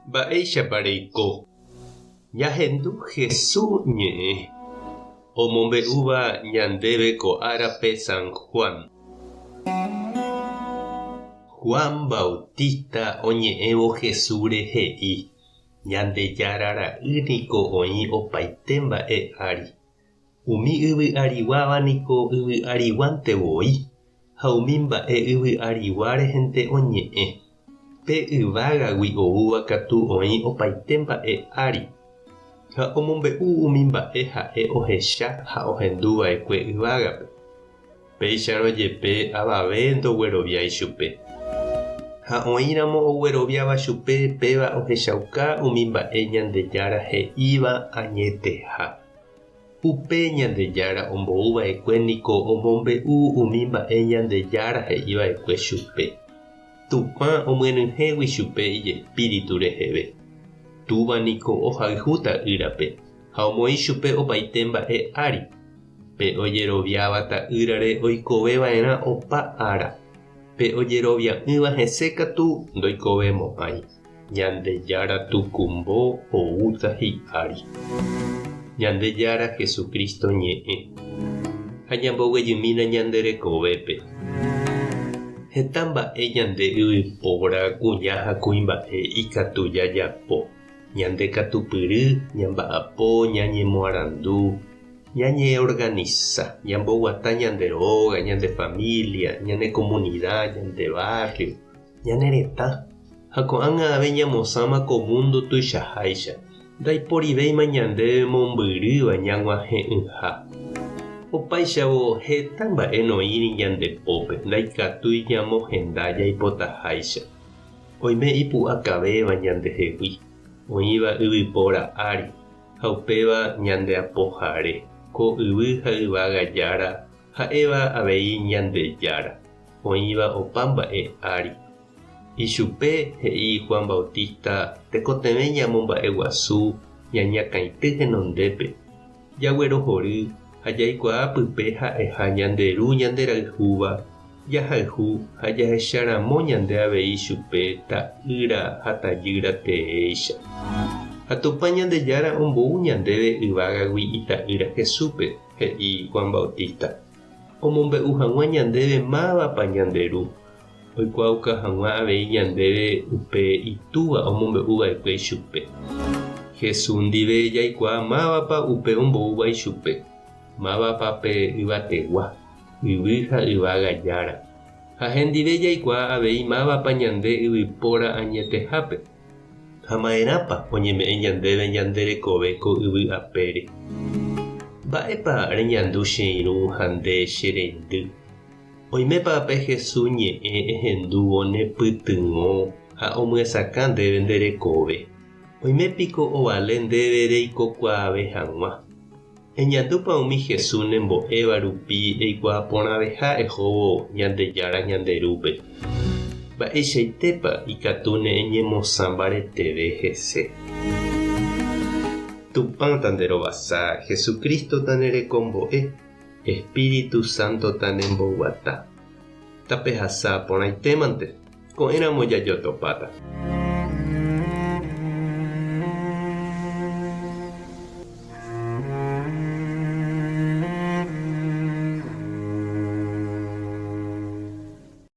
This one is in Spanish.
Mba'éichapareiko ñahendu Jesús ñe'ẽ omombe'úva ñandéve ko árape San Juan. Juan Bautista oñe'ẽvo Jesúre he'i Ñandejára ra'ýniko oĩ opaite mba'e ári. Umi yvy ariguávaniko yvy ariguántevoi ha umi mba'e yvy arigua rehente oñe'ẽ. Pe yvágagui oúva katu oĩ opaite mba'e ári. Ha omombe'u umi mba'e ha'e ohecha ha ohenduva'ekue yvágape. Péicharõ jepe avave ndogueroviái chupe. Ha oĩramo ogueroviáva chupe péva ohechauka umi mba'e Ñandejára he'íva añeteha. Upe Ñandejára ombouva'ekue niko omombe'u umi mba'e Ñandejára he'íva'ekue chupe. Tupã omyenyhẽgui chupe ijespíritu reheve. Túva niko ohayhúta yrape ha omoĩ chupe opaite mba'e ári. Pe ojeroviáva ta'ýrare oikoveva'erã opa ára. Pe ojerovia'ỹva hese katu ndoikovemo'ãi. Ñandejára tukumbo oúta hi'ári. Ñandejára Jesucristo ñe'ẽ. Ha ñamboguejymína ñande rekovépe. Heta mba'e ñande yvypóra kuña ha kuimba'e ikatu jajapo. Ñande katupyry, ñamba'apo, ñañemoarandu, ñañeorganiza, ñamboguata ñande róga, ñande familia, ñane comunidad, ñande barrio, ñane retã. Ha ko'ág̃a ave ñamosãma ko mundo tuichaháicha. Ndaiporivéima ñande mombyrýva ñag̃uahẽ'ỹha. Opaichavo heta mba'eno'íri ñandepópe ndaikatúi ñamohenda jaipotaháicha. Oime ipu'akavéva ñandehegui. Oĩva yvypóra ári ha upéva ñandeapoháre ko yvy ha yvága jára ha'éva avei Ñandejára. Oĩva opa mba'e ári. Ichupe he'i Juan Bautista tekotevẽ ñamomba'eguasu ñañakãity henondépe. Jaguerohory ha jaikuaa pype ha'eha ñanderu ñanderayhúva jahayhu ha jahecharamo ñande avei chupe ta'ýra ha tajýra teéicha. Ha tupa Ñandejára ombou ñandéve yvágagui ita'ýra Jesúpe, he'i Juan Bautista. Omombe'u hag̃ua ñandéve mávapa ñanderu. Oikuauka hag̃ua avei ñandéve upe itúva omombe'uva'ekue chupe. Jesús ndive jaikuaa mávapa upe ombouvai chupe. Mávapape yvategua, yvy ha yvága jára. Ha hendive jaikuaa avei mávapa ñande yvypóra añetehápe. Ha ma'erãpa oñeme'ẽ ñandéve ñande rekove ko yvy apére. Mba'épa reñandu che irũ ha nde che rendy. Oimépa pe Jesús ñe'ẽ ehendúvo nepytyvõ ha omyasaka ndéve nderekove. Oimépiko ovale ndéve reikokuaave hag̃ua. Eñandúpa umi Jesús nembo'éva rupi eikuaa porãveha ehóvo Ñandejára ñanderúpe. Mba'eichaitépa ikatu ne'eñemosã mbareteve hese. Tupãta nderovasa, Jesucristo ta nerekombo'e, Espíritu Santo ta nemboguata. Tapehasa porãitémante, ko'ẽramo jajotopáta.